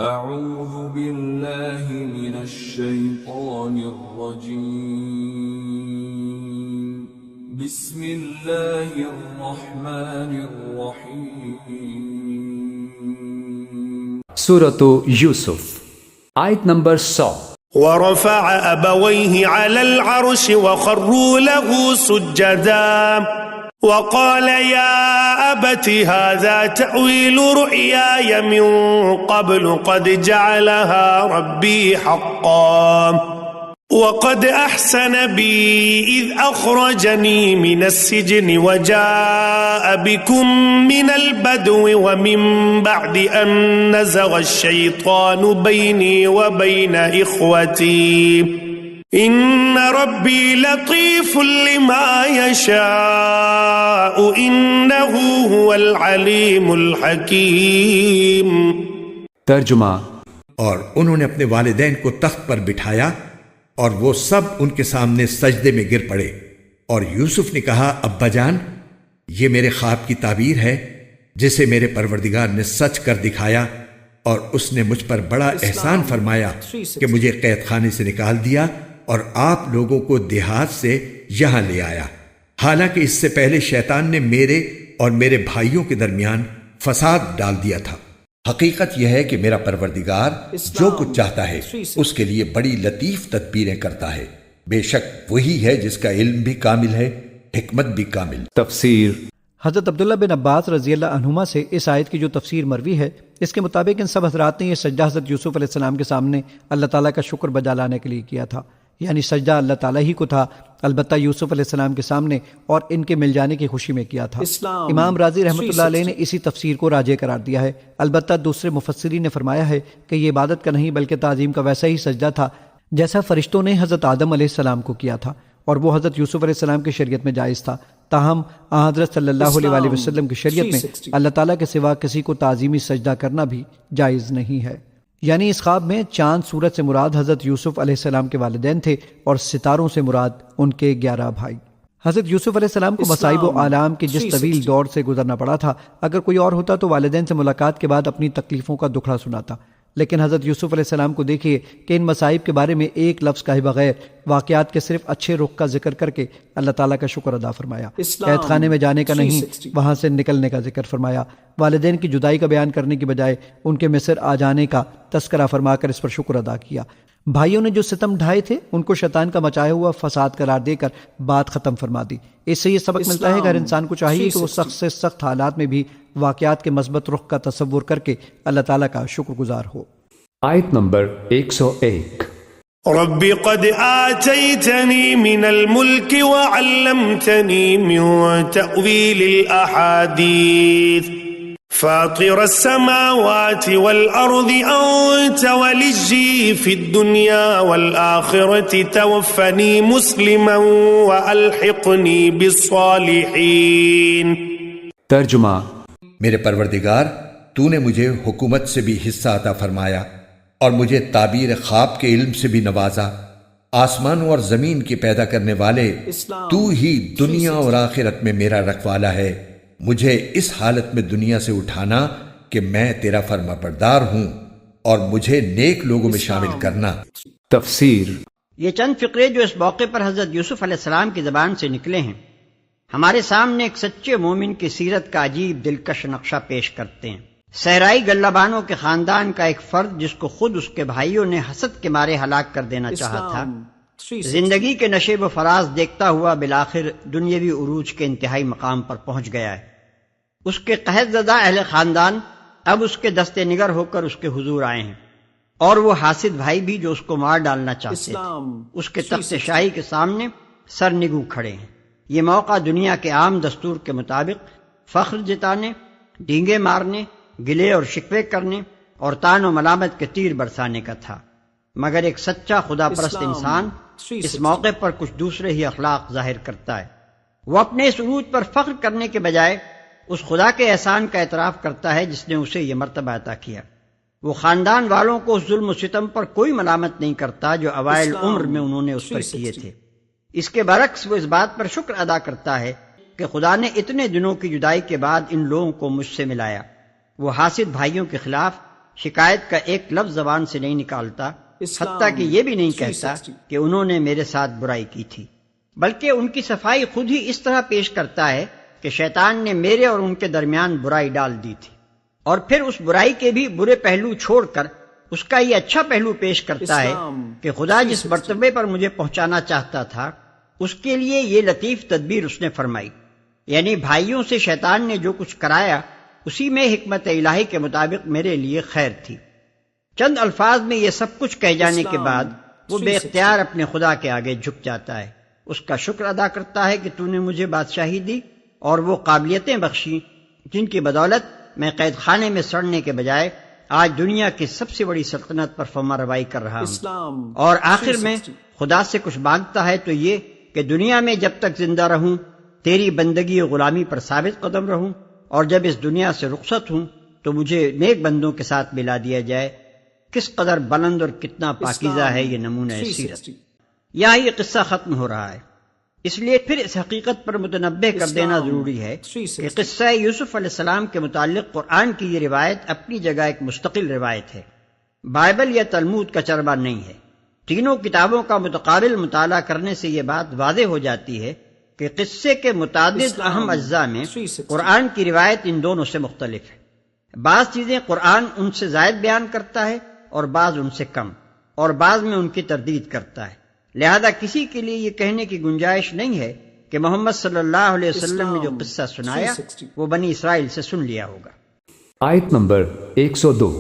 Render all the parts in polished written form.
اعوذ باللہ من الشیطان الرجیم بسم اللہ الرحمن الرحیم سورۃ یوسف آیت نمبر 100. ورفع أبويه على العرش وخروا له سجدا وقال يا أبت هذا تأويل رؤياي من قبل قد جعلها ربي حقا وقد أحسن بي إذ أخرجني من السجن وجاء بكم من البدو ومن بعد أن نزغ الشيطان بيني وبين إخوتي إن ربي لطيف لما يشاء إنه هو العليم الحكيم. ترجمہ. اور انہوں نے اپنے والدین کو تخت پر بٹھایا اور وہ سب ان کے سامنے سجدے میں گر پڑے، اور یوسف نے کہا ابا جان، یہ میرے خواب کی تعبیر ہے جسے میرے پروردگار نے سچ کر دکھایا، اور اس نے مجھ پر بڑا احسان فرمایا کہ مجھے قید خانے سے نکال دیا اور آپ لوگوں کو دیہات سے یہاں لے آیا، حالانکہ اس سے پہلے شیطان نے میرے اور میرے بھائیوں کے درمیان فساد ڈال دیا تھا۔ حقیقت یہ ہے کہ میرا پروردگار جو کچھ چاہتا ہے اس کے لیے بڑی لطیف تدبیریں کرتا ہے، بے شک وہی ہے جس کا علم بھی کامل ہے، حکمت بھی کامل۔ تفسیر. حضرت عبداللہ بن عباس رضی اللہ عنہما سے اس آیت کی جو تفسیر مروی ہے، اس کے مطابق ان سب حضرات نے یہ سجدہ حضرت یوسف علیہ السلام کے سامنے اللہ تعالیٰ کا شکر بجا لانے کے لیے کیا تھا، یعنی سجدہ اللہ تعالیٰ ہی کو تھا، البتہ یوسف علیہ السلام کے سامنے اور ان کے مل جانے کی خوشی میں کیا تھا۔ امام رازی رحمۃ اللہ علیہ نے اسی تفسیر کو راجح قرار دیا ہے، البتہ دوسرے مفسرین نے فرمایا ہے کہ یہ عبادت کا نہیں بلکہ تعظیم کا ویسا ہی سجدہ تھا جیسا فرشتوں نے حضرت آدم علیہ السلام کو کیا تھا، اور وہ حضرت یوسف علیہ السلام کی شریعت میں جائز تھا، تاہم حضرت صلی اللہ علیہ وسلم کی شریعت میں اللہ تعالیٰ کے سوا کسی کو تعظیمی سجدہ کرنا بھی جائز نہیں ہے۔ یعنی اس خواب میں چاند سورج سے مراد حضرت یوسف علیہ السلام کے والدین تھے اور ستاروں سے مراد ان کے 11 بھائی۔ حضرت یوسف علیہ السلام کو مصائب و آلام کی جس طویل دور سے گزرنا پڑا تھا، اگر کوئی اور ہوتا تو والدین سے ملاقات کے بعد اپنی تکلیفوں کا دکھڑا سناتا، لیکن حضرت یوسف علیہ السلام کو دیکھیے کہ ان مصائب کے بارے میں ایک لفظ کہے بغیر واقعات کے صرف اچھے رخ کا ذکر کر کے اللہ تعالیٰ کا شکر ادا فرمایا، قید خانے میں جانے کا نہیں، وہاں سے نکلنے کا ذکر فرمایا، والدین کی جدائی کا بیان کرنے کی بجائے ان کے مصر آ جانے کا تذکرہ فرما کر اس پر شکر ادا کیا، بھائیوں نے جو ستم ڈھائے تھے ان کو شیطان کا مچایا ہوا فساد قرار دے کر بات ختم فرما دی۔ اس سے یہ سبق ملتا ہے کہ ہر انسان کو چاہیے کہ وہ سخت سے سخت حالات میں بھی واقعات کے مثبت رخ کا تصور کر کے اللہ تعالیٰ کا شکر گزار ہو۔ آیت نمبر 101. رب قد آتيتني من الملك وعلمتني من تأويل الأحاديث فاطر السماوات والأرض أنت وليي في الدنيا والآخرة توفني مسلما وألحقني بالصالحين. ترجمہ. میرے پروردگار، تو نے مجھے حکومت سے بھی حصہ عطا فرمایا اور مجھے تعبیر خواب کے علم سے بھی نوازا، آسمانوں اور زمین کے پیدا کرنے والے تو ہی دنیا اور آخرت میں میرا رکھوالا ہے، مجھے اس حالت میں دنیا سے اٹھانا کہ میں تیرا فرما بردار ہوں اور مجھے نیک لوگوں میں شامل کرنا۔ تفسیر. یہ چند فقرے جو اس موقع پر حضرت یوسف علیہ السلام کی زبان سے نکلے ہیں ہمارے سامنے ایک سچے مومن کی سیرت کا عجیب دلکش نقشہ پیش کرتے ہیں۔ صحرائی گلہ بانوں کے خاندان کا ایک فرد جس کو خود اس کے بھائیوں نے حسد کے مارے ہلاک کر دینا چاہا تھا، زندگی کے نشیب و فراز دیکھتا ہوا بالآخر دنیاوی عروج کے انتہائی مقام پر پہنچ گیا ہے۔ اس کے قحط زدہ اہل خاندان اب اس کے دستے نگر ہو کر اس کے حضور آئے ہیں، اور وہ حاسد بھائی بھی جو اس کو مار ڈالنا چاہتے تھے اس کے تخت شاہی کے سامنے سر نگو کھڑے ہیں۔ یہ موقع دنیا کے عام دستور کے مطابق فخر جتانے، ڈینگے مارنے، گلے اور شکوے کرنے اور تان و ملامت کے تیر برسانے کا تھا، مگر ایک سچا خدا پرست انسان اس موقع پر کچھ دوسرے ہی اخلاق ظاہر کرتا ہے۔ وہ اپنے اس عروج پر فخر کرنے کے بجائے اس خدا کے احسان کا اعتراف کرتا ہے جس نے اسے یہ مرتبہ عطا کیا۔ وہ خاندان والوں کو اس ظلم و ستم پر کوئی ملامت نہیں کرتا جو اوائل عمر میں انہوں نے اس پر کیے تھے، اس کے برعکس وہ اس بات پر شکر ادا کرتا ہے کہ خدا نے اتنے دنوں کی جدائی کے بعد ان لوگوں کو مجھ سے ملایا۔ وہ حاسد بھائیوں کے خلاف شکایت کا ایک لفظ زبان سے نہیں نکالتا، حتیٰ کہ یہ بھی نہیں کہتا کہ انہوں نے میرے ساتھ برائی کی تھی، بلکہ ان کی صفائی خود ہی اس طرح پیش کرتا ہے کہ شیطان نے میرے اور ان کے درمیان برائی ڈال دی تھی، اور پھر اس برائی کے بھی برے پہلو چھوڑ کر اس کا یہ اچھا پہلو پیش کرتا ہے کہ خدا جس مرتبے پر مجھے پہنچانا چاہتا تھا اس کے لیے یہ لطیف تدبیر اس نے فرمائی، یعنی بھائیوں سے شیطان نے جو کچھ کرایا اسی میں حکمت الہی کے مطابق میرے لیے خیر تھی۔ چند الفاظ میں یہ سب کچھ کہہ جانے کے بعد وہ بے اختیار اپنے خدا کے آگے جھک جاتا ہے، اس کا شکر ادا کرتا ہے کہ تو نے مجھے بادشاہی دی اور وہ قابلیتیں بخشی جن کی بدولت میں قید خانے میں سڑنے کے بجائے آج دنیا کی سب سے بڑی سلطنت پر فرما روائی کر رہا ہوں، اور آخر میں خدا سے کچھ مانگتا ہے تو یہ کہ دنیا میں جب تک زندہ رہوں تیری بندگی و غلامی پر ثابت قدم رہوں، اور جب اس دنیا سے رخصت ہوں تو مجھے نیک بندوں کے ساتھ ملا دیا جائے۔ کس قدر بلند اور کتنا پاکیزہ ہے یہ نمونہ سیرت۔ یہاں یہ قصہ ختم ہو رہا ہے، اس لیے پھر اس حقیقت پر متنبہ کر دینا ضروری ہے کہ قصہ یوسف علیہ السلام کے متعلق قرآن کی یہ روایت اپنی جگہ ایک مستقل روایت ہے، بائبل یا تلمود کا چربا نہیں ہے۔ تینوں کتابوں کا متقابل مطالعہ کرنے سے یہ بات واضح ہو جاتی ہے کہ قصے کے متعدد اہم اجزاء میں قرآن کی روایت ان دونوں سے مختلف ہے۔ بعض چیزیں قرآن ان سے زائد بیان کرتا ہے اور بعض ان سے کم، اور بعض میں ان کی تردید کرتا ہے، لہذا کسی کے لیے یہ کہنے کی گنجائش نہیں ہے کہ محمد صلی اللہ علیہ وسلم نے جو قصہ سنایا وہ بنی اسرائیل سے سن لیا ہوگا۔ آیت نمبر 102۔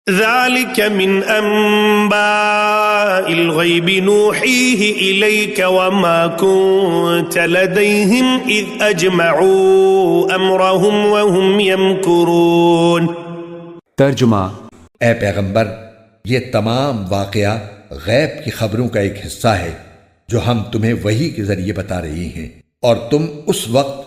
ذلك من أنباء الغيب نوحيه إليك وما كنت لديهم إذ أجمعوا أمرهم وهم يمكرون۔ ترجمہ: اے پیغمبر، یہ تمام واقعہ غیب کی خبروں کا ایک حصہ ہے جو ہم تمہیں وحی کے ذریعے بتا رہی ہیں، اور تم اس وقت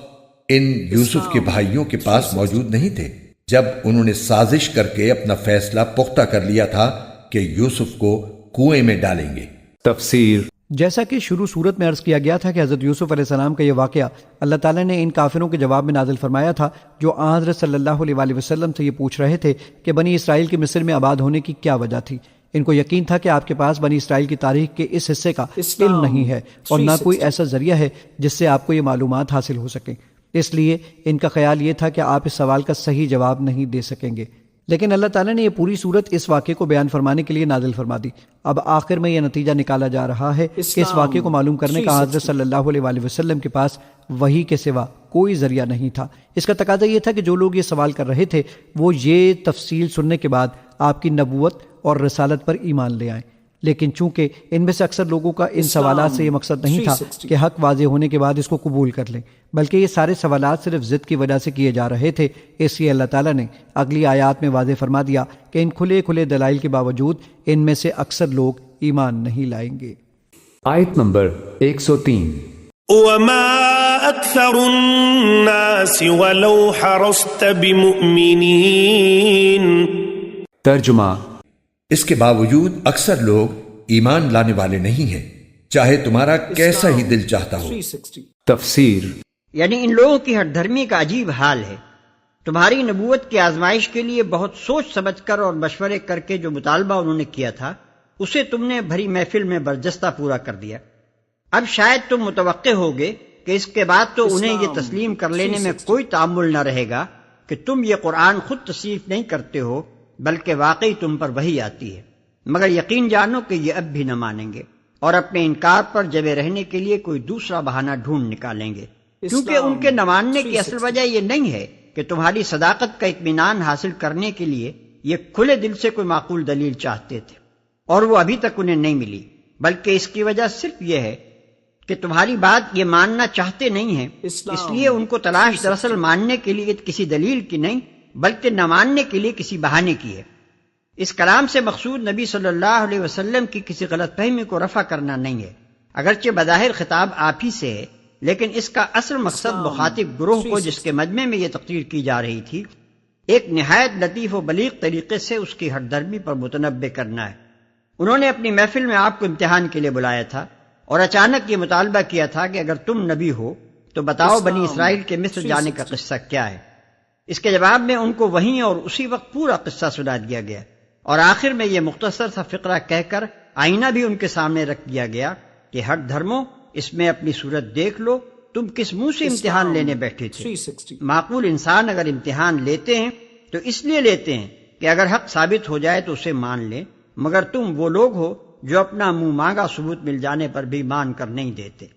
ان یوسف کے بھائیوں کے پاس موجود نہیں تھے جب انہوں نے سازش کر کے اپنا فیصلہ پختہ کر لیا تھا کہ یوسف کو کنویں میں ڈالیں گے۔ تفسیر: جیسا کہ شروع صورت میں عرض کیا گیا تھا کہ حضرت یوسف علیہ السلام کا یہ واقعہ اللہ تعالیٰ نے ان کافروں کے جواب میں نازل فرمایا تھا جو آن حضرت صلی اللہ علیہ وآلہ وسلم سے یہ پوچھ رہے تھے کہ بنی اسرائیل کے مصر میں آباد ہونے کی کیا وجہ تھی۔ ان کو یقین تھا کہ آپ کے پاس بنی اسرائیل کی تاریخ کے اس حصے کا علم نہیں ہے اور نہ کوئی ایسا ذریعہ ہے جس سے آپ کو یہ معلومات حاصل ہو سکیں، اس لیے ان کا خیال یہ تھا کہ آپ اس سوال کا صحیح جواب نہیں دے سکیں گے۔ لیکن اللہ تعالیٰ نے یہ پوری صورت اس واقعے کو بیان فرمانے کے لیے نازل فرما دی۔ اب آخر میں یہ نتیجہ نکالا جا رہا ہے کہ اس واقعے کو معلوم کرنے کا حضرت صلی اللہ علیہ وآلہ وسلم کے پاس وحی کے سوا کوئی ذریعہ نہیں تھا۔ اس کا تقاضا یہ تھا کہ جو لوگ یہ سوال کر رہے تھے وہ یہ تفصیل سننے کے بعد آپ کی نبوت اور رسالت پر ایمان لے آئیں، لیکن چونکہ ان میں سے اکثر لوگوں کا ان سوالات سے یہ مقصد نہیں تھا کہ حق واضح ہونے کے بعد اس کو قبول کر لیں، بلکہ یہ سارے سوالات صرف ضد کی وجہ سے کیے جا رہے تھے۔ اس لیے اللہ تعالیٰ نے اگلی آیات میں واضح فرما دیا کہ ان کھلے کھلے دلائل کے باوجود ان میں سے اکثر لوگ ایمان نہیں لائیں گے۔ آیت نمبر 103۔ وما أكثر الناس ولو حرصت بمؤمنين۔ ترجمہ: اس کے باوجود اکثر لوگ ایمان لانے والے نہیں ہیں، چاہے تمہارا کیسا ہی دل چاہتا ہو۔ تفسیر: یعنی ان لوگوں کی ہٹ دھرمی کا عجیب حال ہے۔ تمہاری نبوت کی آزمائش کے لیے بہت سوچ سمجھ کر اور مشورے کر کے جو مطالبہ انہوں نے کیا تھا اسے تم نے بھری محفل میں برجستہ پورا کر دیا۔ اب شاید تم متوقع ہوگے کہ اس کے بعد تو انہیں یہ تسلیم کر لینے میں کوئی تعامل نہ رہے گا کہ تم یہ قرآن خود تصنیف نہیں کرتے ہو بلکہ واقعی تم پر وحی آتی ہے، مگر یقین جانو کہ یہ اب بھی نہ مانیں گے اور اپنے انکار پر جبے رہنے کے لیے کوئی دوسرا بہانہ ڈھونڈ نکالیں گے، کیونکہ ان کے نہ ماننے کی اصل وجہ یہ نہیں ہے کہ تمہاری صداقت کا اطمینان حاصل کرنے کے لیے یہ کھلے دل سے کوئی معقول دلیل چاہتے تھے اور وہ ابھی تک انہیں نہیں ملی، بلکہ اس کی وجہ صرف یہ ہے کہ تمہاری بات یہ ماننا چاہتے نہیں ہیں، اس لیے ان کو تلاش دراصل ماننے کے لیے کسی دلیل کی نہیں بلکہ نہ ماننے کے لیے کسی بہانے کی ہے۔ اس کلام سے مقصود نبی صلی اللہ علیہ وسلم کی کسی غلط فہمی کو رفع کرنا نہیں ہے، اگرچہ بظاہر خطاب آپ ہی سے ہے، لیکن اس کا اصل مقصد مخاطب گروہ کو جس کے مجمع میں یہ تقریر کی جا رہی تھی ایک نہایت لطیف و بلیغ طریقے سے اس کی ہٹ دھرمی پر متنبہ کرنا ہے۔ انہوں نے اپنی محفل میں آپ کو امتحان کے لیے بلایا تھا اور اچانک یہ مطالبہ کیا تھا کہ اگر تم نبی ہو تو بتاؤ بنی اسرائیل کے مصر جانے کا قصہ کیا ہے۔ اس کے جواب میں ان کو وہیں اور اسی وقت پورا قصہ سنا دیا گیا اور آخر میں یہ مختصر سا فقرہ کہہ کر آئینہ بھی ان کے سامنے رکھ دیا گیا کہ ہٹ دھرموں، اس میں اپنی صورت دیکھ لو، تم کس منہ سے امتحان لینے بیٹھے تھے؟ معقول انسان اگر امتحان لیتے ہیں تو اس لیے لیتے ہیں کہ اگر حق ثابت ہو جائے تو اسے مان لیں، مگر تم وہ لوگ ہو جو اپنا منہ مانگا ثبوت مل جانے پر بھی مان کر نہیں دیتے۔